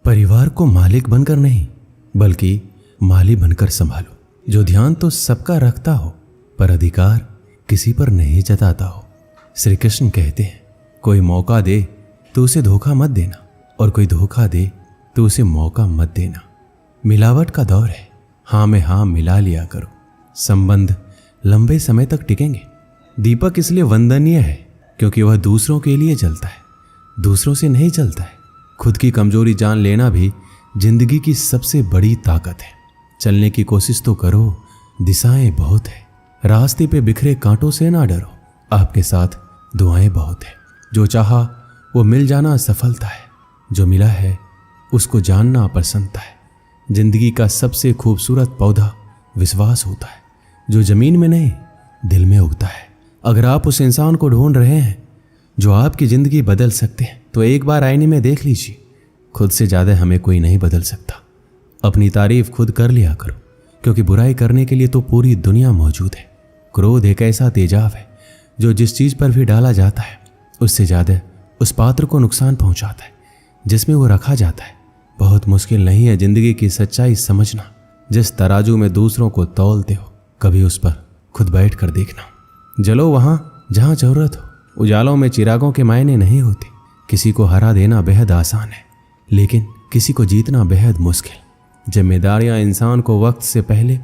परिवार को मालिक बनकर नहीं बल्कि माली बनकर संभालो, जो ध्यान तो सबका रखता हो पर अधिकार किसी पर नहीं जताता हो। श्री कृष्ण कहते हैं, कोई मौका दे तो उसे धोखा मत देना और कोई धोखा दे तो उसे मौका मत देना। मिलावट का दौर है, हाँ में हाँ मिला लिया करो, संबंध लंबे समय तक टिकेंगे। दीपक इसलिए वंदनीय है क्योंकि वह दूसरों के लिए जलता है, दूसरों से नहीं जलता है। खुद की कमजोरी जान लेना भी जिंदगी की सबसे बड़ी ताकत है। चलने की कोशिश तो करो, दिशाएं बहुत है। रास्ते पे बिखरे कांटों से ना डरो, आपके साथ दुआएं बहुत है। जो चाहा वो मिल जाना सफलता है, जो मिला है उसको जानना प्रसन्नता है। जिंदगी का सबसे खूबसूरत पौधा विश्वास होता है, जो जमीन में नहीं दिल में उगता है। अगर आप उस इंसान को ढूंढ रहे हैं जो आपकी जिंदगी बदल सकते हैं तो एक बार आईने में देख लीजिए। खुद से ज्यादा हमें कोई नहीं बदल सकता। अपनी तारीफ खुद कर लिया करो, क्योंकि बुराई करने के लिए तो पूरी दुनिया मौजूद है। क्रोध एक ऐसा तेजाब है जो जिस चीज पर भी डाला जाता है उससे ज्यादा उस पात्र को नुकसान पहुंचाता है जिसमें वो रखा जाता है। बहुत मुश्किल नहीं है जिंदगी की सच्चाई समझना। जिस तराजू में दूसरों को तौलते हो कभी उस पर खुद बैठ कर देखना। जलो वहां जहां जरूरत हो। उजालों में चिरागों के मायने नहीं होते। किसी को हरा देना बेहद आसान है, लेकिन किसी को जीतना बेहद मुश्किल। जिम्मेदारियां इंसान को वक्त से पहले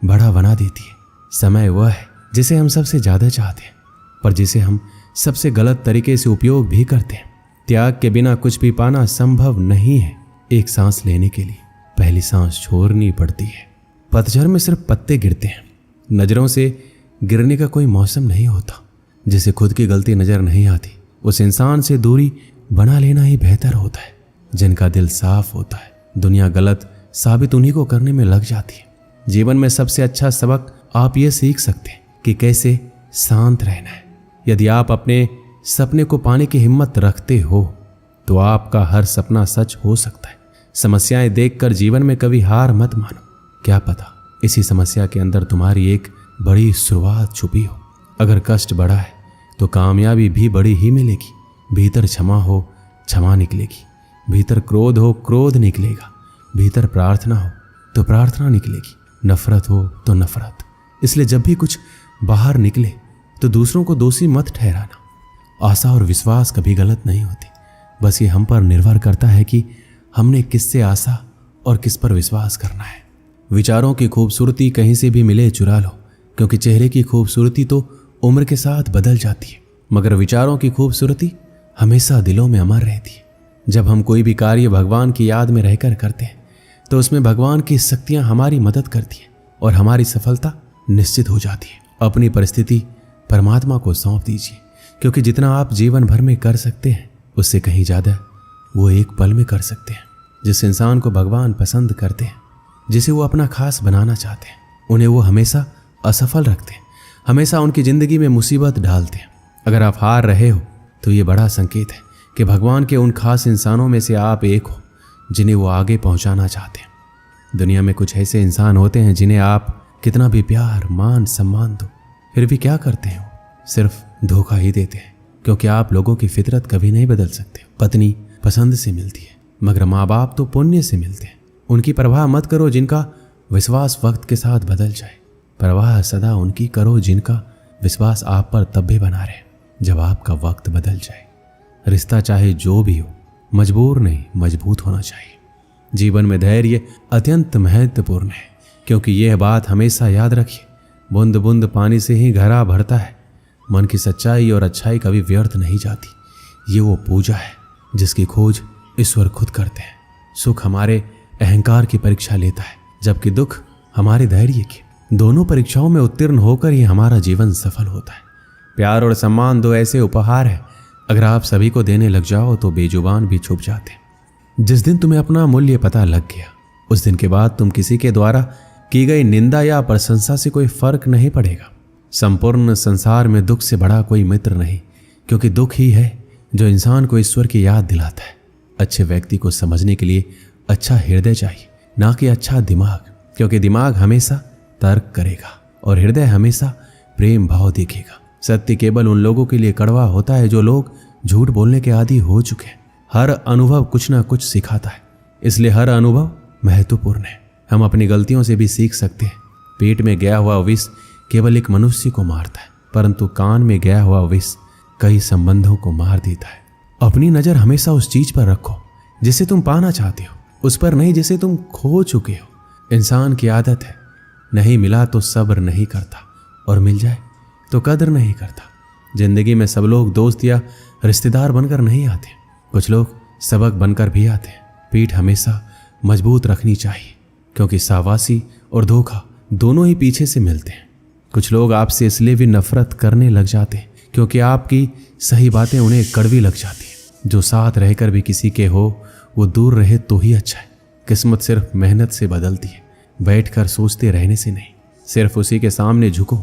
बड़ा बना देती है। समय वह है जिसे हम सबसे ज्यादा चाहते हैं, पर जिसे हम सबसे गलत तरीके से उपयोग भी करते हैं। त्याग के बिना कुछ भी पाना संभव नहीं है। एक सांस लेने के लिए पहली सांस छोड़नी पड़ती है। पतझड़ में सिर्फ पत्ते गिरते हैं। नजरों से गिरने का कोई मौसम नहीं होता। जिसे खुद की गलती नजर नहीं आती उस इंसान से दूरी बना लेना ही बेहतर होता है। जिनका दिल साफ होता है, दुनिया गलत साबित उन्हीं को करने में लग जाती है। जीवन में सबसे अच्छा सबक आप ये सीख सकते हैं कि कैसे शांत रहना है। यदि आप अपने सपने को पाने की हिम्मत रखते हो तो आपका हर सपना सच हो सकता है। समस्याएं देखकर जीवन में कभी हार मत मानो। क्या पता इसी समस्या के अंदर तुम्हारी एक बड़ी शुरुआत छुपी हो। अगर कष्ट बड़ा है तो कामयाबी भी बड़ी ही मिलेगी। भीतर क्षमा हो, क्षमा निकलेगी। भीतर क्रोध हो, क्रोध निकलेगा। भीतर प्रार्थना हो तो प्रार्थना निकलेगी। नफरत हो तो नफरत। इसलिए जब भी कुछ बाहर निकले तो दूसरों को दोषी मत ठहराना। आशा और विश्वास कभी गलत नहीं होते। बस ये हम पर निर्भर करता है कि हमने किससे आशा और किस पर विश्वास करना है। विचारों की खूबसूरती कहीं से भी मिले चुरा लो, क्योंकि चेहरे की खूबसूरती तो उम्र के साथ बदल जाती है, मगर विचारों की खूबसूरती हमेशा दिलों में अमर रहती है। जब हम कोई भी कार्य भगवान की याद में रहकर करते हैं तो उसमें भगवान की शक्तियां हमारी मदद करती हैं और हमारी सफलता निश्चित हो जाती है। अपनी परिस्थिति परमात्मा को सौंप दीजिए, क्योंकि जितना आप जीवन भर में कर सकते हैं उससे कहीं ज्यादा वो एक पल में कर सकते हैं। जिस इंसान को भगवान पसंद करते हैं, जिसे वो अपना खास बनाना चाहते हैं, उन्हें वो हमेशा असफल रखते हैं, हमेशा उनकी जिंदगी में मुसीबत डालते हैं। अगर आप हार रहे हो तो ये बड़ा संकेत है कि भगवान के उन खास इंसानों में से आप एक हो जिन्हें वो आगे पहुंचाना चाहते हैं। दुनिया में कुछ ऐसे इंसान होते हैं जिन्हें आप कितना भी प्यार, मान, सम्मान दो, फिर भी क्या करते हो, सिर्फ धोखा ही देते हैं, क्योंकि आप लोगों की फितरत कभी नहीं बदल सकते। पत्नी पसंद से मिलती है, मगर माँ बाप तो पुण्य से मिलते हैं। उनकी परवाह मत करो जिनका विश्वास वक्त के साथ बदल जाए। परवाह सदा उनकी करो जिनका विश्वास आप पर तब भी बना रहे जब आपका वक्त बदल जाए। रिश्ता चाहे जो भी हो, मजबूर नहीं मजबूत होना चाहिए। जीवन में धैर्य अत्यंत महत्वपूर्ण है, क्योंकि यह बात हमेशा याद रखिए, बूंद बूंद पानी से ही घड़ा भरता है। मन की सच्चाई और अच्छाई कभी व्यर्थ नहीं जाती। ये वो पूजा है जिसकी खोज ईश्वर खुद करते हैं। सुख हमारे अहंकार की परीक्षा लेता है, जबकि दुख हमारे धैर्य की। दोनों परीक्षाओं में उत्तीर्ण होकर ही हमारा जीवन सफल होता है। प्यार और सम्मान दो ऐसे उपहार है, अगर आप सभी को देने लग जाओ तो बेजुबान भी छुप जाते हैं। जिस दिन तुम्हें अपना मूल्य पता लग गया, उस दिन के बाद तुम किसी के द्वारा की गई निंदा या प्रशंसा से कोई फर्क नहीं पड़ेगा। संपूर्ण संसार में दुख से बड़ा कोई मित्र नहीं, क्योंकि दुख ही है जो इंसान को ईश्वर की याद दिलाता है। अच्छे व्यक्ति को समझने के लिए अच्छा हृदय चाहिए, ना कि अच्छा दिमाग, क्योंकि दिमाग हमेशा तर्क करेगा और हृदय हमेशा प्रेम भाव देखेगा। सत्य केवल उन लोगों के लिए कड़वा होता है जो लोग झूठ बोलने के आदी हो चुके हैं। हर अनुभव कुछ ना कुछ सिखाता है, इसलिए हर अनुभव महत्वपूर्ण है। हम अपनी गलतियों से भी सीख सकते हैं। पेट में गया हुआ विष केवल एक मनुष्य को मारता है, परंतु कान में गया हुआ विष कई संबंधों को मार देता है। अपनी नजर हमेशा उस चीज पर रखो जिसे तुम पाना चाहते हो, उस पर नहीं जिसे तुम खो चुके हो। इंसान की आदत है, नहीं मिला तो सब्र नहीं करता और मिल जाए तो कदर नहीं करता। जिंदगी में सब लोग दोस्त या रिश्तेदार बनकर नहीं आते, कुछ लोग सबक बनकर भी आते हैं। पीठ हमेशा मजबूत रखनी चाहिए, क्योंकि शाबाशी और धोखा दोनों ही पीछे से मिलते हैं। कुछ लोग आपसे इसलिए भी नफरत करने लग जाते हैं क्योंकि आपकी सही बातें उन्हें कड़वी लग जाती हैं। जो साथ रहकर भी किसी के हो वो दूर रहे तो ही अच्छा है। किस्मत सिर्फ मेहनत से बदलती है, बैठकर सोचते रहने से नहीं। सिर्फ उसी के सामने झुको,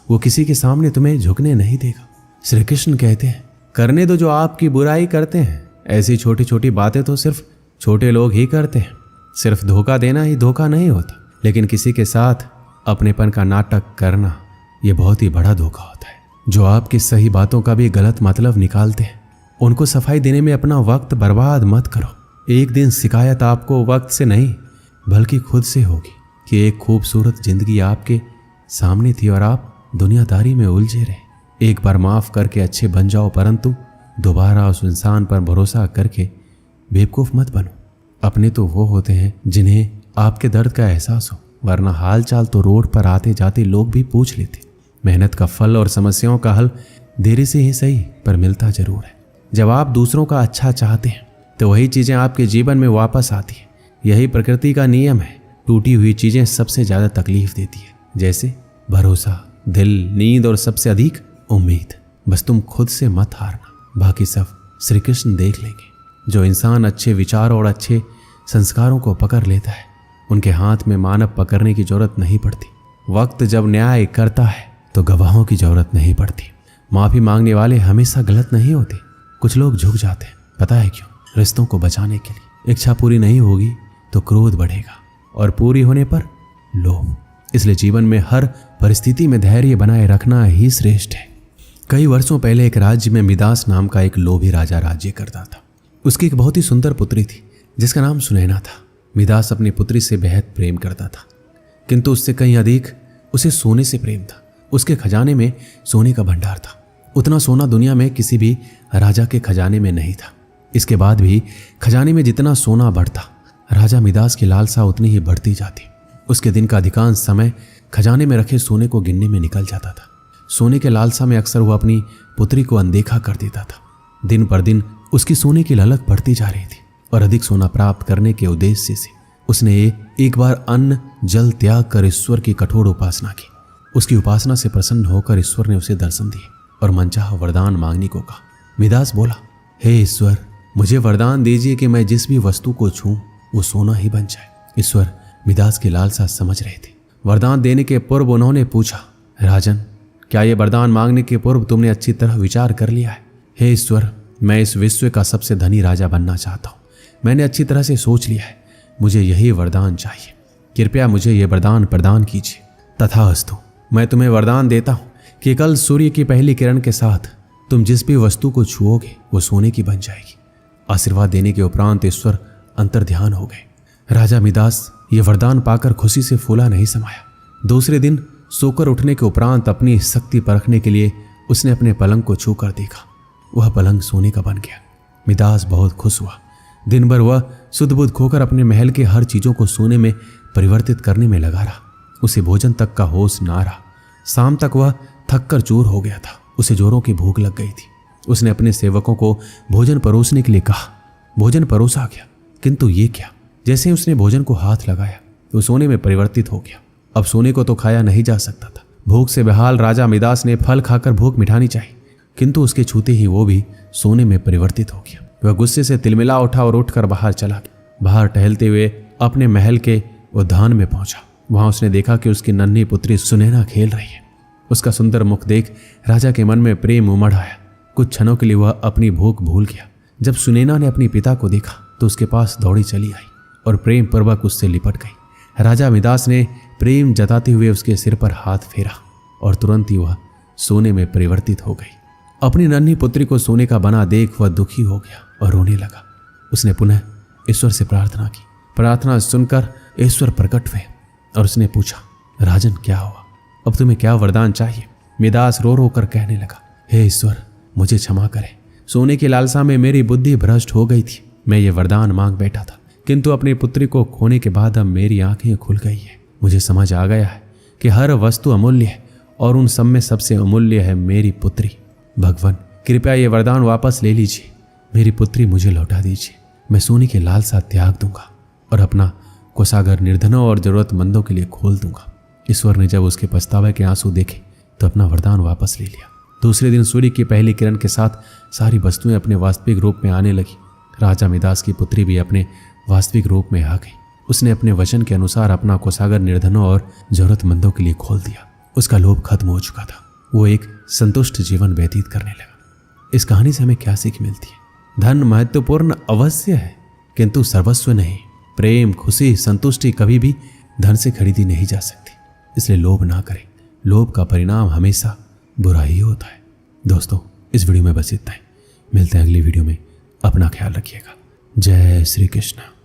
वो किसी के सामने तुम्हें झुकने नहीं देगा। श्री कृष्ण कहते हैं, करने दो जो आपकी बुराई करते हैं। ऐसी छोटी छोटी बातें तो सिर्फ छोटे लोग ही करते हैं। सिर्फ धोखा देना ही धोखा नहीं होता, लेकिन किसी के साथ अपनेपन का नाटक करना यह बहुत ही बड़ा धोखा होता है। जो आपकी सही बातों का भी गलत मतलब निकालते हैं, उनको सफाई देने में अपना वक्त बर्बाद मत करो। एक दिन शिकायत आपको वक्त से नहीं बल्कि खुद से होगी कि एक खूबसूरत जिंदगी आपके सामने थी और आप दुनियादारी में उलझे रहे। एक बार माफ करके अच्छे बन जाओ, परंतु दोबारा उस इंसान पर भरोसा करके बेवकूफ मत बनो। अपने तो वो होते हैं जिन्हें आपके दर्द का एहसास हो, वरना हाल चाल तो रोड पर आते जाते लोग भी पूछ लेते। मेहनत का फल और समस्याओं का हल देरी से ही सही पर मिलता जरूर है। जब आप दूसरों का अच्छा चाहते हैं तो वही चीजें आपके जीवन में वापस आती हैं। यही प्रकृति का नियम है। टूटी हुई चीजें सबसे ज्यादा तकलीफ देती है, जैसे भरोसा, दिल, नींद और सबसे अधिक उम्मीद। बस तुम खुद से मत हारना, बाकी सब श्री कृष्ण देख लेंगे। जो इंसान अच्छे विचारों और अच्छे संस्कारों को पकड़ लेता है, उनके हाथ में मानव पकड़ने की जरूरत नहीं पड़ती। वक्त जब न्याय करता है तो गवाहों की जरूरत नहीं पड़ती। माफी मांगने वाले हमेशा गलत नहीं होते। कुछ लोग झुक जाते हैं, पता है क्यों? रिश्तों को बचाने के लिए। इच्छा पूरी नहीं होगी तो क्रोध बढ़ेगा और पूरी होने पर लोभ। इसलिए जीवन में हर परिस्थिति में धैर्य बनाए रखना ही श्रेष्ठ है। कई वर्षों पहले एक राज्य में मिदास नाम का एक लोभी राजा राज्य करता था। उसकी एक बहुत ही सुंदर पुत्री थी जिसका नाम सुनैना था। मिदास अपनी पुत्री से बेहद प्रेम करता था, किंतु उससे कहीं अधिक उसे सोने से प्रेम था। उसके खजाने में सोने का भंडार था। उतना सोना दुनिया में किसी भी राजा के खजाने में नहीं था। इसके बाद भी खजाने में जितना सोना बढ़ता, राजा मिदास की लालसा उतनी ही बढ़ती जाती। उसके दिन का अधिकांश समय खजाने में रखे सोने को गिनने में निकल जाता था। सोने के लालसा में अक्सर वह अपनी पुत्री को अनदेखा कर देता था। दिन पर दिन उसकी सोने की ललक बढ़ती जा रही थी और अधिक सोना प्राप्त करने के उद्देश्य से उसने एक बार अन्न जल त्याग कर ईश्वर की कठोर उपासना की। उसकी उपासना से प्रसन्न होकर ईश्वर ने उसे दर्शन दिए और मनचाहा वरदान मांगने को कहा। मिदास बोला, हे ईश्वर, मुझे वरदान दीजिए कि मैं जिस भी वस्तु को छूं वो सोना ही बन जाए। ईश्वर मिदास की लालसा समझ रहे थे। वरदान देने के पूर्व उन्होंने पूछा, राजन, क्या ये वरदान मांगने के पूर्व तुमने अच्छी तरह विचार कर लिया है? हे ईश्वर, मैं इस विश्व का सबसे धनी राजा बनना चाहता हूँ। मैंने अच्छी तरह से सोच लिया है, मुझे यही वरदान चाहिए। कृपया मुझे यह वरदान प्रदान कीजिए। तथास्तु, मैं तुम्हें वरदान देता हूँ कि कल सूर्य की पहली किरण के साथ तुम जिस भी वस्तु को छुओगे वो सोने की बन जाएगी। आशीर्वाद देने के उपरांत ईश्वर अंतर्ध्यान हो गए। राजा मिदास ये वरदान पाकर खुशी से फूला नहीं समाया। दूसरे दिन सोकर उठने के उपरांत अपनी शक्ति परखने के लिए उसने अपने पलंग को छू कर देखा। वह पलंग सोने का बन गया। मिदास बहुत खुश हुआ। दिन भर वह सुध बुध खोकर अपने महल के हर चीजों को सोने में परिवर्तित करने में लगा रहा। उसे भोजन तक का होश ना रहा। शाम तक वह थक कर चूर हो गया था। उसे जोरों की भूख लग गई थी। उसने अपने सेवकों को भोजन परोसने के लिए कहा। भोजन परोसा गया, किंतु ये क्या, जैसे उसने भोजन को हाथ लगाया तो सोने में परिवर्तित हो गया। अब सोने को तो खाया नहीं जा सकता था। भूख से बेहाल राजा मिदास ने फल खाकर भूख मिटानी चाहिए, किंतु उसके छूते ही वो भी सोने में परिवर्तित हो गया। वह गुस्से से तिलमिला उठा और उठकर बाहर चला गया। बाहर टहलते हुए अपने महल के उद्यान में पहुंचा। वहां उसने देखा कि उसकी नन्ही पुत्री सुनैना खेल रही है। उसका सुंदर मुख देख राजा के मन में प्रेम उमड़ आया। कुछ क्षणों के लिए वह अपनी भूख भूल गया। जब सुनैना ने अपने पिता को देखा तो उसके पास दौड़ी चली आई और प्रेम पूर्वक उससे लिपट गई। राजा मिदास ने प्रेम जताते हुए उसके सिर पर हाथ फेरा और तुरंत ही वह सोने में परिवर्तित हो गई। अपनी नन्ही पुत्री को सोने का बना देख वह दुखी हो गया और रोने लगा। उसने पुनः ईश्वर से प्रार्थना की प्रार्थना सुनकर ईश्वर प्रकट हुए और उसने पूछा, राजन क्या हुआ, अब तुम्हें क्या वरदान चाहिए? मिदास रो रो कर कहने लगा, हे ईश्वर मुझे क्षमा करें, सोने की लालसा में मेरी बुद्धि भ्रष्ट हो गई थी। मैं ये वरदान मांग बैठा था, किंतु अपनी पुत्री को खोने के बाद अब मेरी आंखें खुल गई है। मुझे समझ आ गया है कि हर वस्तु अमूल्य है और उन सब में सबसे अमूल्य है मेरी पुत्री। भगवान कृपया ये वरदान वापस ले लीजिए, मेरी पुत्री मुझे लौटा दीजिए। मैं सोने की लालसा त्याग दूंगा और अपना कोषागार निर्धनों और जरूरतमंदों के लिए खोल दूंगा। ईश्वर ने जब उसके पछतावे के आंसू देखे तो अपना वरदान वापस ले लिया। दूसरे दिन सूर्य की पहली किरण के साथ सारी वस्तुएं अपने वास्तविक रूप में आने लगी। राजा मिदास की पुत्री भी अपने वास्तविक रूप में आ गई। उसने अपने वचन के अनुसार अपना कोषागार निर्धनों और जरूरतमंदों के लिए खोल दिया। उसका लोभ खत्म हो चुका था। वो एक संतुष्ट जीवन व्यतीत करने लगा। इस कहानी से हमें क्या सीख मिलती है? धन महत्वपूर्ण अवश्य है, किंतु सर्वस्व नहीं। प्रेम, खुशी, संतुष्टि कभी भी धन से खरीदी नहीं जा सकती। इसलिए लोभ ना करें। लोभ का परिणाम हमेशा बुरा ही होता है। दोस्तों इस वीडियो में बस इतना ही। मिलते हैं अगली वीडियो में। अपना ख्याल रखिएगा। जय श्री कृष्ण।